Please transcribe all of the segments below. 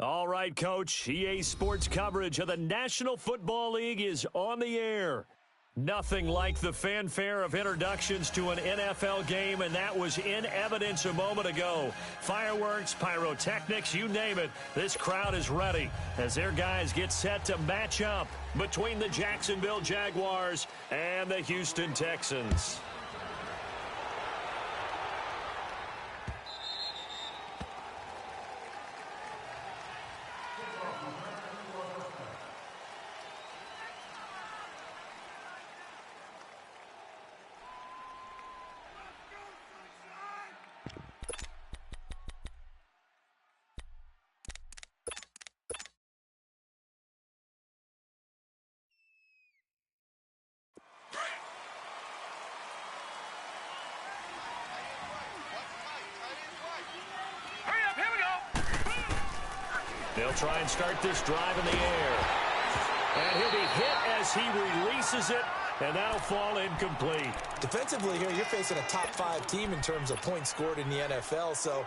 All right, Coach. EA Sports coverage of the National Football League is on the air. Nothing like the fanfare of introductions to an NFL game, and that was in evidence a moment ago. Fireworks, pyrotechnics, you name it. This crowd is ready as their guys get set to match up between the Jacksonville Jaguars and the Houston Texans. They'll try and start this drive in the air. And he'll be hit as he releases it, and that'll fall incomplete. Defensively here, you're facing a top 5 team in terms of points scored in the NFL. So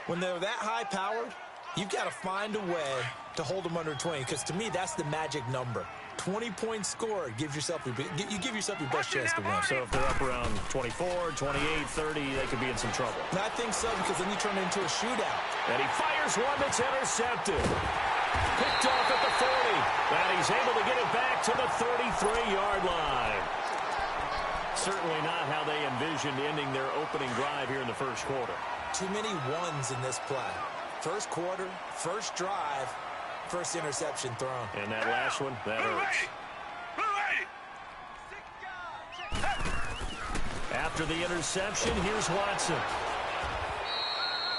when they're that high-powered, you've got to find a way to hold them under 20, because to me, that's the magic number. 20 points scored, you give yourself your best chance to win. So if they're up around 24, 28, 30, they could be in some trouble. And I think so, because then you turn it into a shootout. And he fires one that's intercepted. Picked off at the 40. And he's able to get it back to the 33-yard line. Certainly not how they envisioned ending their opening drive here in the first quarter. Too many ones in this play. First quarter, first drive, first interception thrown. And that last one, that hurts. After the interception, here's Watson.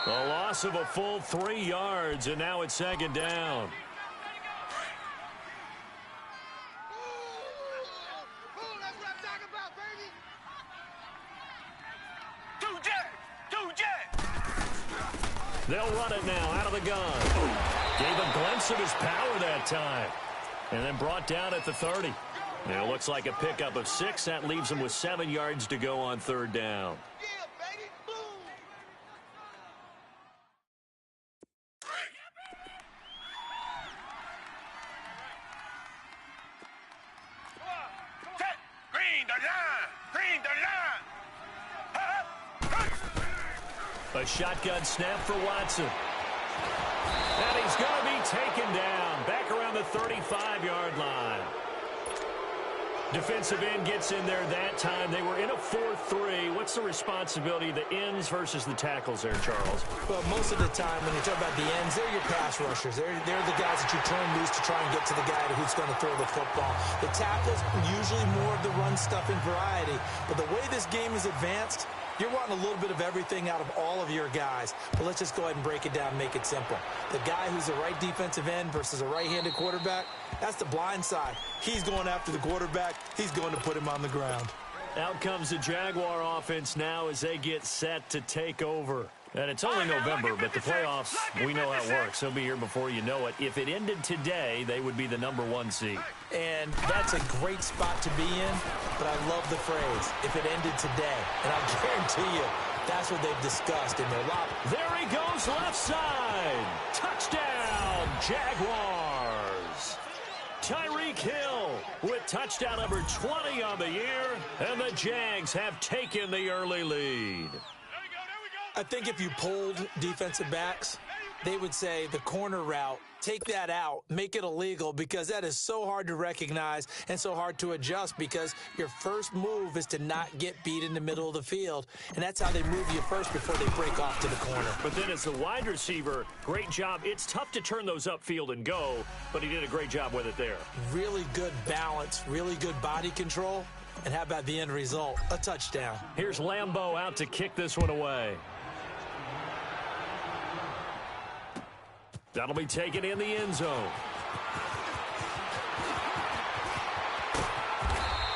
A loss of a full 3 yards, and now it's second down. They'll run it now out of the gun. Gave a glimpse of his power that time. And then brought down at the 30. And it looks like a pickup of 6. That leaves him with 7 yards to go on third down. A shotgun snap for Watson. And he's going to be taken down back around the 35-yard line. Defensive end gets in there that time. They were in a 4-3. What's the responsibility of the ends versus the tackles there, Charles? Well, most of the time when you talk about the ends, they're your pass rushers. They're the guys that you turn loose to try and get to the guy who's going to throw the football. The tackles, usually more of the run-stuffing variety. But the way this game is advanced, you're wanting a little bit of everything out of all of your guys. But let's just go ahead and break it down and make it simple. The guy who's the right defensive end versus a right-handed quarterback, that's the blind side. He's going after the quarterback. He's going to put him on the ground. Out comes the Jaguar offense now as they get set to take over. And it's only November, but the playoffs, we know how it works. They'll be here before you know it. If it ended today, they would be the #1 seed. And that's a great spot to be in, but I love the phrase, if it ended today. And I guarantee you, that's what they've discussed in their lobby. There he goes, left side. Touchdown, Jaguars. Tyreek Hill with touchdown number 20 on the year, and the Jags have taken the early lead. I think if you polled defensive backs, they would say the corner route, take that out, make it illegal, because that is so hard to recognize and so hard to adjust, because your first move is to not get beat in the middle of the field, and that's how they move you first before they break off to the corner. But then as the wide receiver, great job. It's tough to turn those upfield and go, but he did a great job with it there. Really good balance, really good body control, and how about the end result? A touchdown. Here's Lambeau out to kick this one away. That'll be taken in the end zone.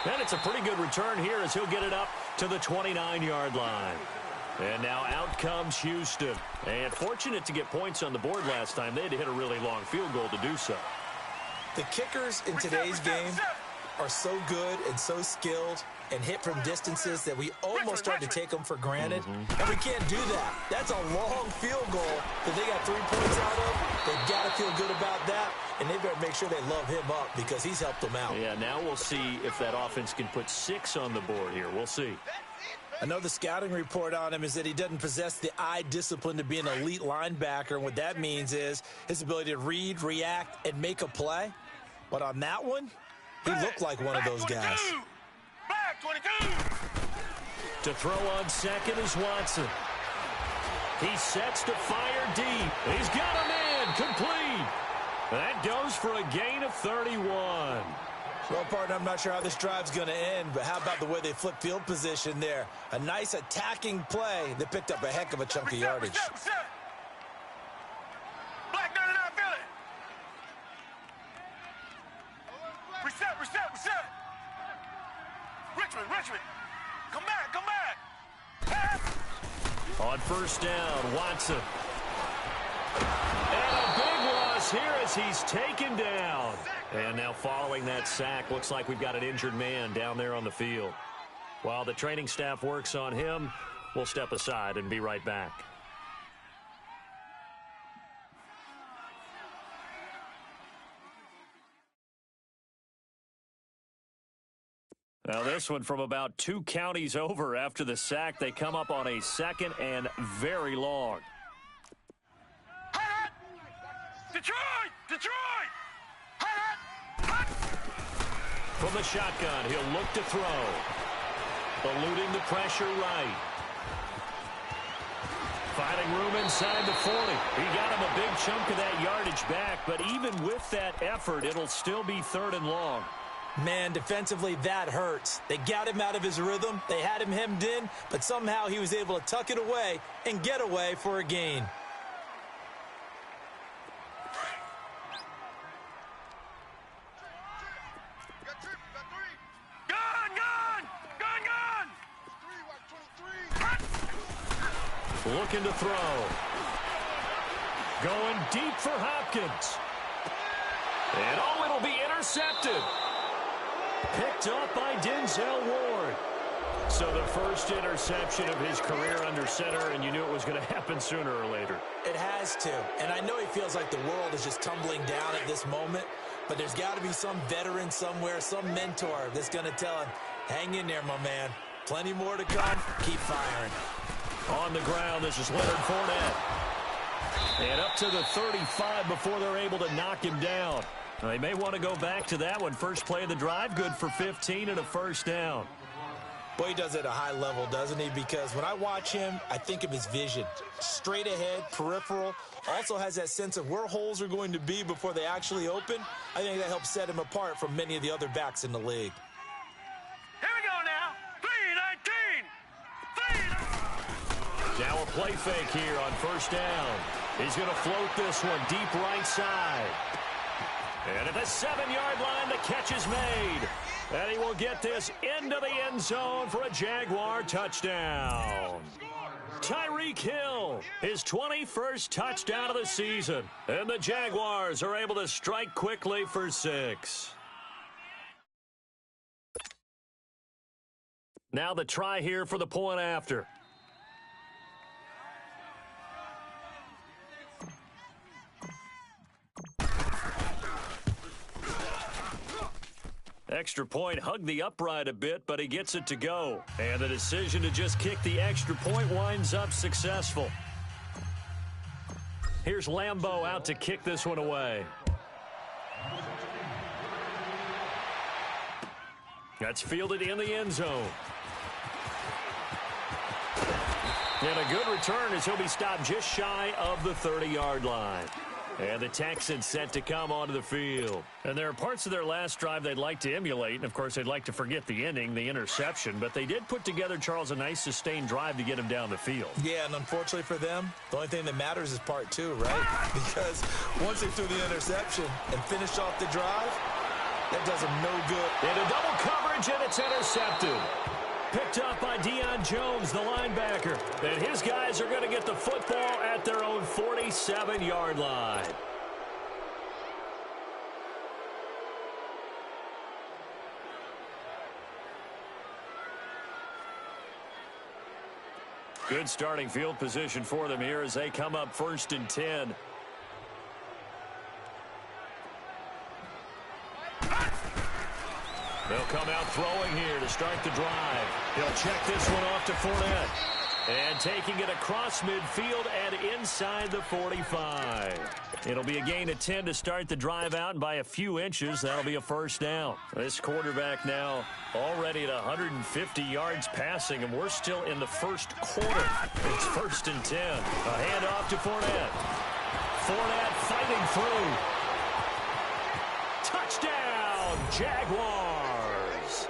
And it's a pretty good return here as he'll get it up to the 29-yard line. And now out comes Houston. And fortunate to get points on the board last time. They had to hit a really long field goal to do so. The kickers in today's game are so good and so skilled and hit from distances that we almost start to take them for granted. And we can't do that. That's a long field goal that they got 3 points out of. They've got to feel good about that, and they better make sure they love him up because he's helped them out. Yeah, now we'll see if that offense can put 6 on the board here. We'll see. Another scouting report on him is that he doesn't possess the eye discipline to be an elite linebacker, and what that means is his ability to read, react, and make a play. But on that one, he looked like one of those guys. Back 22. To throw on second is Watson. He sets to fire deep. He's got a man complete. That goes for a gain of 31. Well, partner, I'm not sure how this drive's going to end, but how about the way they flip field position there? A nice attacking play that picked up a heck of a chunk of yardage. Black 99, feel it. Reset. Richmond. Come back. On first down, Watson. And a big loss here as he's taken down. And now following that sack, looks like we've got an injured man down there on the field. While the training staff works on him, we'll step aside and be right back. Now this one from about 2 counties over after the sack. They come up on a second and very long. Detroit! From the shotgun, he'll look to throw. Eluding the pressure right. Finding room inside the 40. He got him a big chunk of that yardage back, but even with that effort, it'll still be 3rd and long. Man, defensively, that hurts. They got him out of his rhythm. They had him hemmed in, but somehow he was able to tuck it away and get away for a gain. Looking to throw. Going deep for Hopkins. And it'll be intercepted. Picked up by Denzel Ward. So the first interception of his career under center, and you knew it was going to happen sooner or later. It has to. And I know he feels like the world is just tumbling down at this moment, but there's got to be some veteran somewhere, some mentor that's going to tell him, hang in there, my man. Plenty more to come. Keep firing. On the ground, this is Leonard Fournette. And up to the 35 before they're able to knock him down. Now, they may want to go back to that one. First play of the drive, good for 15 and a first down. Boy, he does it at a high level, doesn't he? Because when I watch him, I think of his vision. Straight ahead, peripheral. Also has that sense of where holes are going to be before they actually open. I think that helps set him apart from many of the other backs in the league. Here we go now. 3-19. Now a play fake here on first down. He's going to float this one deep right side. And at the 7-yard line, the catch is made. And he will get this into the end zone for a Jaguar touchdown. Tyreek Hill, his 21st touchdown of the season. And the Jaguars are able to strike quickly for 6. Now the try here for the point after. Extra point hugged the upright a bit, but he gets it to go. And the decision to just kick the extra point winds up successful. Here's Lambeau out to kick this one away. That's fielded in the end zone. And a good return as he'll be stopped just shy of the 30-yard line. And the Texans set to come onto the field. And there are parts of their last drive they'd like to emulate. And, of course, they'd like to forget the ending, the interception. But they did put together, Charles, a nice sustained drive to get him down the field. Yeah, and unfortunately for them, the only thing that matters is part 2, right? Because once they threw the interception and finished off the drive, that does them no good. Into double coverage, and it's intercepted. Picked up by Deion Jones, the linebacker. And his guys are going to get the football at their own 47-yard line. Good starting field position for them here as they come up 1st and 10. They'll come out throwing here to start the drive. He'll check this one off to Fournette. And taking it across midfield and inside the 45. It'll be a gain of 10 to start the drive out, and by a few inches, that'll be a first down. This quarterback now already at 150 yards passing, and we're still in the first quarter. It's 1st and 10. A handoff to Fournette. Fournette fighting through. Touchdown, Jaguars.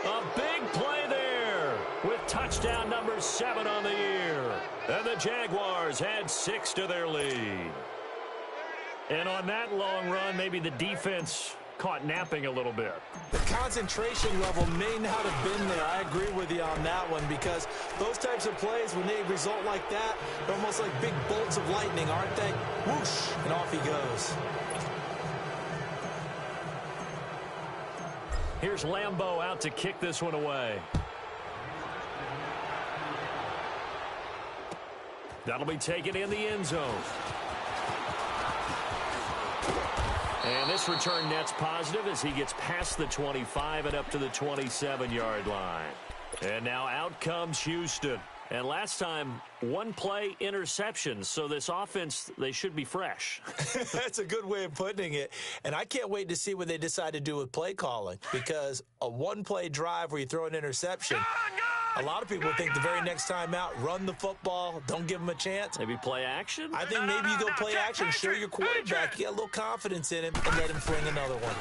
A big play there with touchdown number 7 on the year. And the Jaguars had 6 to their lead. And on that long run, maybe the defense caught napping a little bit. The concentration level may not have been there. I agree with you on that one, because those types of plays, when they result like that, they're almost like big bolts of lightning, aren't they? Whoosh, and off he goes. Here's Lambeau out to kick this one away. That'll be taken in the end zone. And this return net's positive as he gets past the 25 and up to the 27-yard line. And now out comes Houston. And last time, 1 play interception. So this offense, they should be fresh. That's a good way of putting it. And I can't wait to see what they decide to do with play calling, because a 1-play drive where you throw an interception, a lot of people think the very next time out, run the football, don't give them a chance. Maybe play action? I think maybe you go play action, show your quarterback, you get a little confidence in him, and let him fling another one.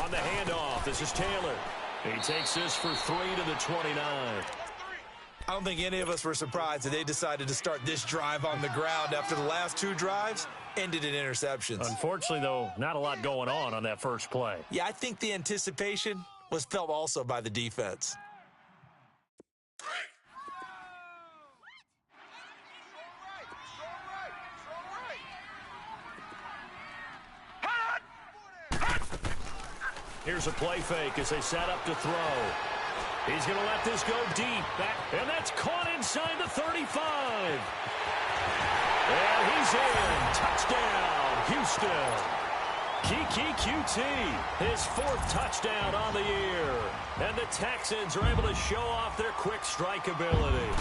On the handoff, this is Taylor. He takes this for 3 to the 29. I don't think any of us were surprised that they decided to start this drive on the ground after the last 2 drives ended in interceptions. Unfortunately, though, not a lot going on that first play. Yeah, I think the anticipation was felt also by the defense. Here's a play fake as they set up to throw. He's going to let this go deep. And that's caught inside the 35. And he's in. Touchdown, Houston. Kiki QT, his 4th touchdown on the year. And the Texans are able to show off their quick strike ability.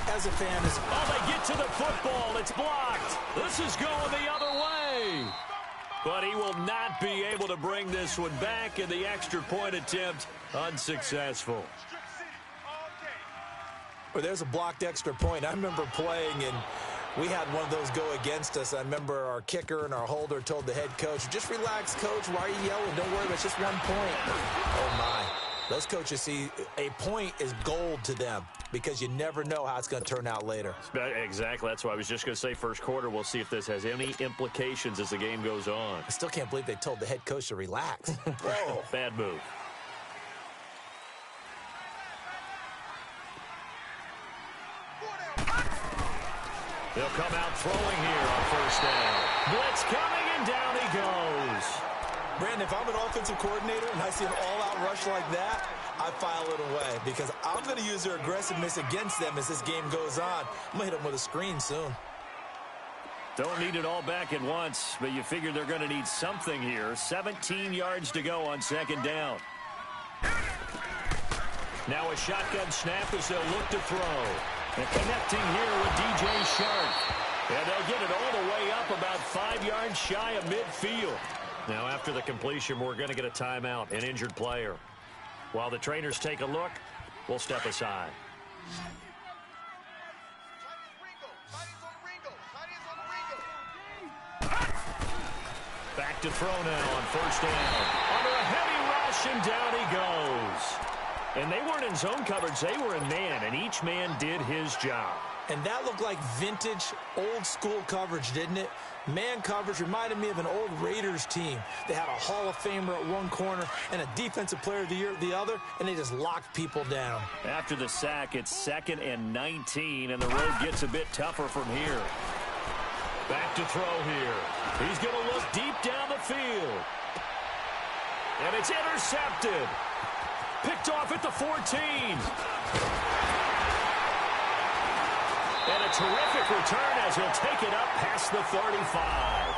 As a fan, they get to the football. It's blocked. This is going the other way. But he will not be able to bring this one back, and the extra point attempt unsuccessful. Well, there's a blocked extra point. I remember playing, and we had one of those go against us. I remember our kicker and our holder told the head coach, just relax, coach. Why are you yelling? Don't worry, it's just 1 point. Oh, my. Those coaches see a point is gold to them, because you never know how it's going to turn out later. Exactly. That's why I was just going to say first quarter. We'll see if this has any implications as the game goes on. I still can't believe they told the head coach to relax. Whoa. Bad move. They'll come out throwing here on 1st down. Blitz coming, and down he goes. Brandon, if I'm an offensive coordinator and I see an all-out rush like that, I file it away, because I'm going to use their aggressiveness against them as this game goes on. I'm going to hit them with a screen soon. Don't need it all back at once, but you figure they're going to need something here. 17 yards to go on 2nd down. Now a shotgun snap as they'll look to throw. And connecting here with DJ Shark. And they'll get it all the way up about 5 yards shy of midfield. Now after the completion, we're going to get a timeout, an injured player. While the trainers take a look, we'll step aside. Back to throw now on 1st down. Under a heavy rush, and down he goes. And they weren't in zone coverage, they were in man, and each man did his job. And that looked like vintage, old-school coverage, didn't it? Man coverage reminded me of an old Raiders team. They had a Hall of Famer at one corner and a Defensive Player of the Year at the other, and they just locked people down. After the sack, it's 2nd and 19, and the road gets a bit tougher from here. Back to throw here. He's going to look deep down the field. And it's intercepted. Picked off at the 14. And a terrific return as he'll take it up past the 35.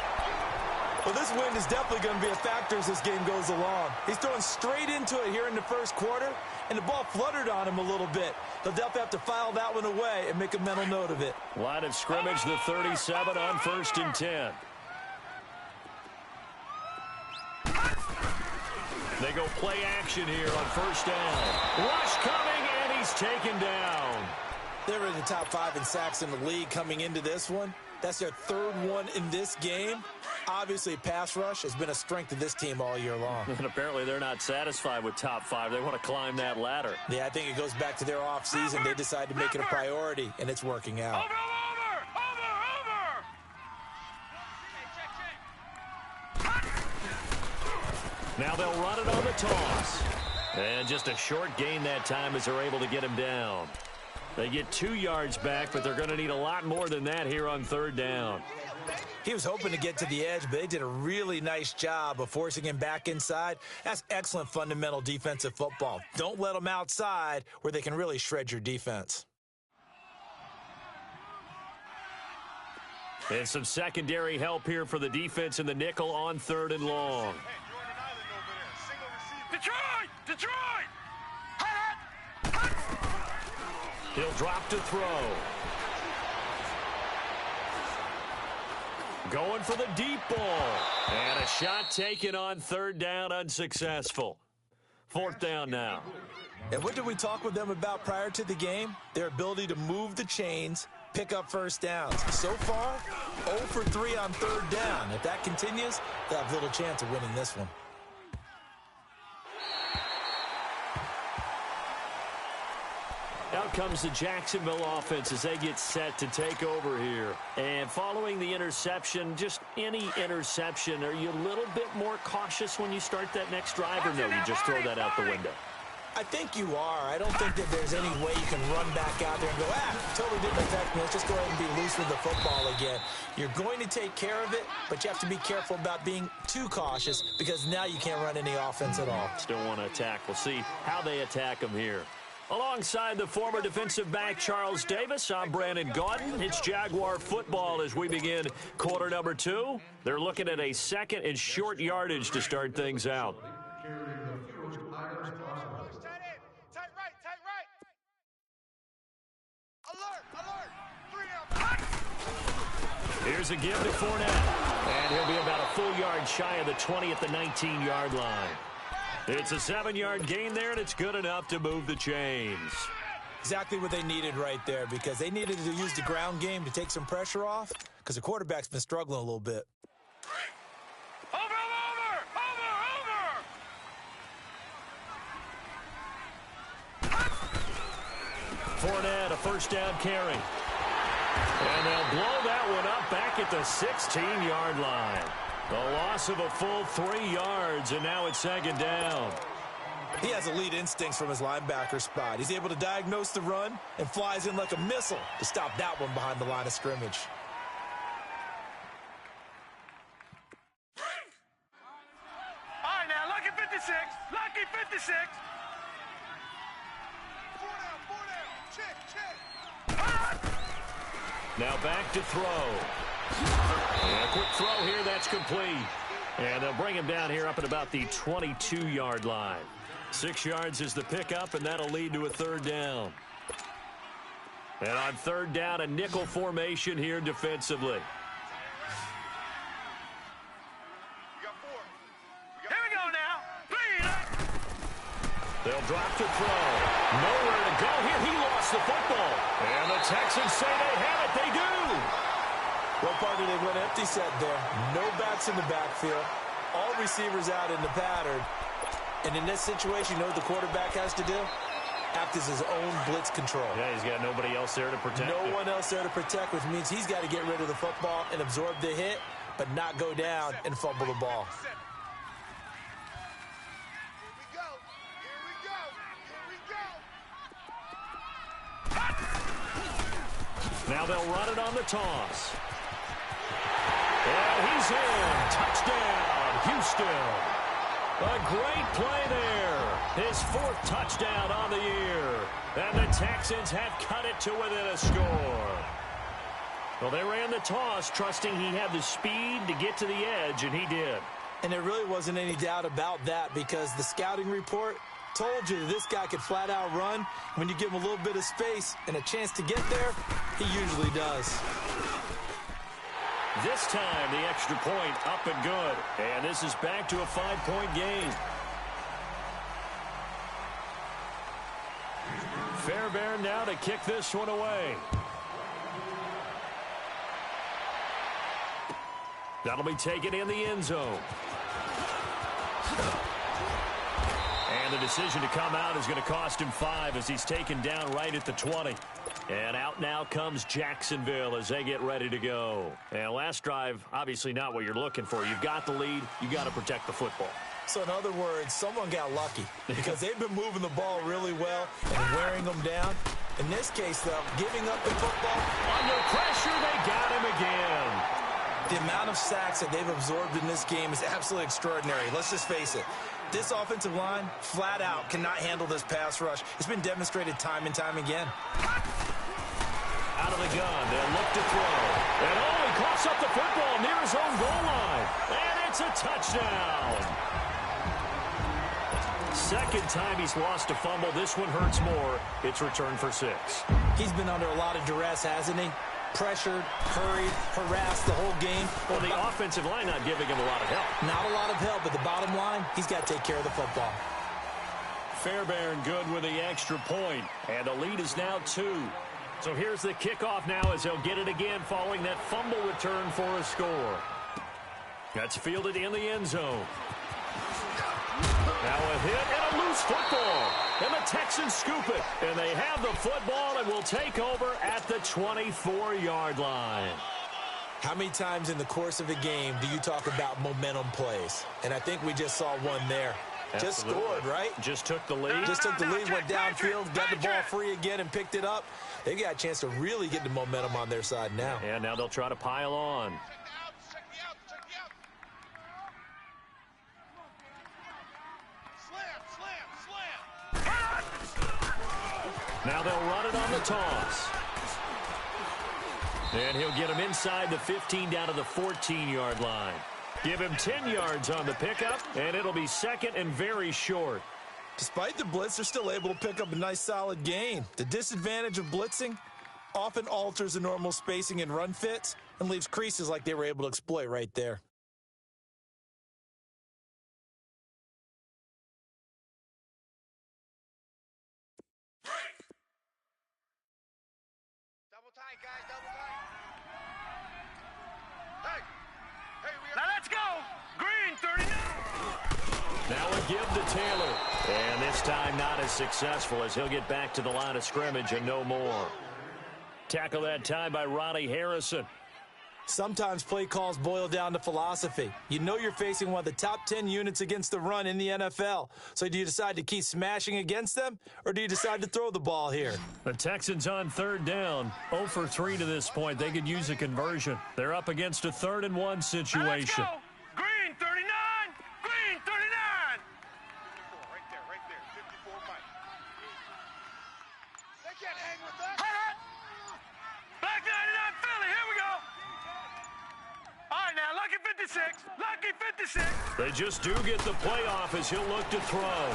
Well, this wind is definitely going to be a factor as this game goes along. He's throwing straight into it here in the first quarter, and the ball fluttered on him a little bit. They'll definitely have to file that one away and make a mental note of it. Line of scrimmage, the 37 on 1st and 10. They go play action here on 1st down. Rush coming, and he's taken down. They're in the top 5 in sacks in the league coming into this one. That's their 3rd one in this game. Obviously, pass rush has been a strength of this team all year long. And apparently they're not satisfied with top 5. They want to climb that ladder. Yeah, I think it goes back to their offseason. They decided to make it a priority, and it's working out. Over. Now they'll run it on the toss. And just a short gain that time as they're able to get him down. They get 2 yards back, but they're going to need a lot more than that here on 3rd down. He was hoping to get to the edge, but they did a really nice job of forcing him back inside. That's excellent fundamental defensive football. Don't let them outside where they can really shred your defense. And some secondary help here for the defense in the nickel on 3rd and long. Detroit! He'll drop to throw. Going for the deep ball. And a shot taken on 3rd down, unsuccessful. 4th down now. And what did we talk with them about prior to the game? Their ability to move the chains, pick up 1st downs. So far, 0 for 3 on 3rd down. If that continues, they'll have little chance of winning this one. Out comes the Jacksonville offense as they get set to take over here. And following the interception, just any interception, are you a little bit more cautious when you start that next drive, or no, you just throw that out the window? I think you are. I don't think that there's any way you can run back out there and go, totally didn't affect me. Let's just go ahead and be loose with the football again. You're going to take care of it, but you have to be careful about being too cautious because now you can't run any offense at all. Still want to attack. We'll see how they attack them here. Alongside the former defensive back Charles Davis, I'm Brandon Gaudin. It's Jaguar football as we begin quarter number 2. They're looking at a 2nd and short yardage to start things out. Tight right. Alert. 3 out. Here's a give to Fournette. And he'll be about a full yard shy of the 20 at the 19-yard line. It's a 7-yard gain there, and it's good enough to move the chains. Exactly what they needed right there because they needed to use the ground game to take some pressure off because the quarterback's been struggling a little bit. Over. Fournette, a 1st down carry. And they'll blow that one up back at the 16-yard line. The loss of a full 3 yards, and now it's 2nd down. He has elite instincts from his linebacker spot. He's able to diagnose the run and flies in like a missile to stop that one behind the line of scrimmage. All right, now, lucky 56. 4 down. Check. Now back to throw. And a quick throw here, that's complete. And they'll bring him down here up at about the 22-yard line. 6 yards is the pickup, and that'll lead to a 3rd down. And on 3rd down, a nickel formation here defensively. Here we go now. They'll drop to throw. Nowhere to go here. He lost the football. And the Texans say they have it. They do. Well, partner, they went empty set there. No backs in the backfield. All receivers out in the pattern. And in this situation, you know what the quarterback has to do? Act as his own blitz control. Yeah, he's got nobody else there to protect No him. one else there to protect, which means he's got to get rid of the football and absorb the hit, but not go down and fumble the ball. Now they'll run it on the toss. And he's in. Touchdown, Houston. A great play there. His 4th touchdown on the year. And the Texans have cut it to within a score. Well, they ran the toss, trusting he had the speed to get to the edge, and he did. And there really wasn't any doubt about that because the scouting report told you that this guy could flat out run. When you give him a little bit of space and a chance to get there, he usually does. This time, the extra point up and good. And this is back to a 5-point game. Fairbairn now to kick this one away. That'll be taken in the end zone. And the decision to come out is going to cost him 5 as he's taken down right at the 20. And out now comes Jacksonville as they get ready to go. And last drive, obviously not what you're looking for. You've got the lead. You've got to protect the football. So in other words, someone got lucky because they've been moving the ball really well and wearing them down. In this case, though, giving up the football. Under pressure, they got him again. The amount of sacks that they've absorbed in this game is absolutely extraordinary. Let's just face it. This offensive line, flat out, cannot handle this pass rush. It's been demonstrated time and time again. Out of the gun, they'll look to throw. And he coughs up the football near his own goal line. And it's a touchdown. Second time he's lost a fumble. This one hurts more. It's returned for 6. He's been under a lot of duress, hasn't he? Pressured, hurried, harassed the whole game. Well, the offensive line not giving him a lot of help. Not a lot of help, but the bottom line, he's got to take care of the football. Fairbairn good with the extra point. And the lead is now 2. So here's the kickoff now as they'll get it again following that fumble return for a score. That's fielded in the end zone. Now a hit and a loose football. And the Texans scoop it. And they have the football and will take over at the 24-yard line. How many times in the course of a game do you talk about momentum plays? And I think we just saw one there. Absolutely. Just scored, right? Just took the lead. Just took the lead, went downfield, got the ball free again and picked it up. They got a chance to really get the momentum on their side now. And now they'll try to pile on. Now they'll run it on the toss. And he'll get him inside the 15 down to the 14-yard line. Give him 10 yards on the pickup, and it'll be second and very short. Despite the blitz, they're still able to pick up a nice, solid gain. The disadvantage of blitzing often alters the normal spacing and run fits and leaves creases like they were able to exploit right there. Double tight, guys, double tight. Hey, now let's go. Green, 39. Now a give to Taylor. And this time not as successful as he'll get back to the line of scrimmage and no more. Tackle that time by Ronnie Harrison. Sometimes play calls boil down to philosophy. You know you're facing one of the top 10 units against the run in the NFL. So do you decide to keep smashing against them, or do you decide to throw the ball here? The Texans on third down. 0 for 3 to this point. They could use a conversion. They're up against a 3rd and 1 situation. Now let's go. Green, 39. Green, 39. Right there. 54 Mike. They can't hang with us. Black 99 Philly, here we go. All right, now, lucky 56. Lucky 56. They just do get the playoff as he'll look to throw.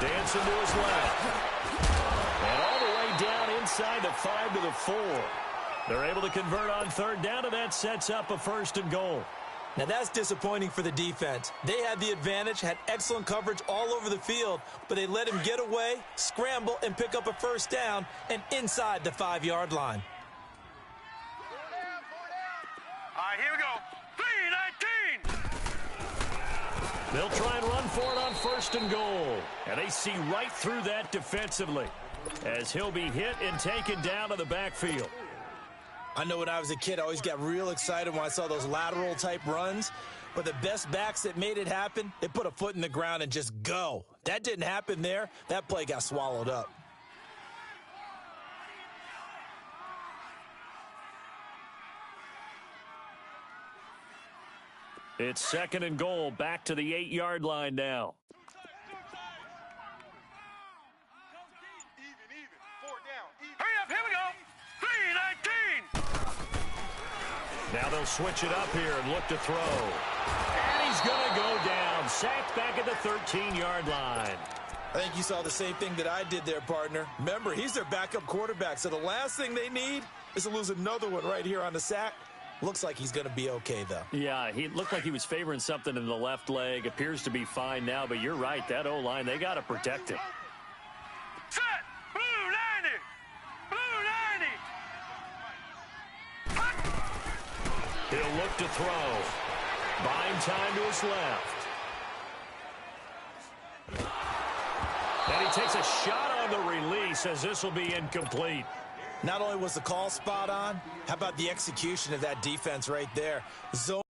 Dancing to his left. And all the way down inside the 5 to the 4. They're able to convert on third down, and that sets up a 1st and goal. Now that's disappointing for the defense. They had the advantage, had excellent coverage all over the field, but they let him get away, scramble, and pick up a 1st down and inside the 5-yard line. All right, here we go. 3-19. They'll try and run for it on 1st and goal. And they see right through that defensively as he'll be hit and taken down to the backfield. I know when I was a kid, I always got real excited when I saw those lateral-type runs. But the best backs that made it happen, they put a foot in the ground and just go. That didn't happen there. That play got swallowed up. It's 2nd and goal, back to the 8-yard line now. Even. 4 down. Hurry up, here we go. 3-19. they'll switch it up here and look to throw. And he's going to go down. Sacked back at the 13-yard line. I think you saw the same thing that I did there, partner. Remember, he's their backup quarterback, so the last thing they need is to lose another one right here on the sack. Looks like he's going to be okay, though. Yeah, he looked like he was favoring something in the left leg. Appears to be fine now, but you're right. That O-line, they got to protect it. Set! Blue 90! Blue 90! He'll look to throw. Buying time to his left. And he takes a shot on the release as this will be incomplete. Not only was the call spot on, how about the execution of that defense right there? Zone.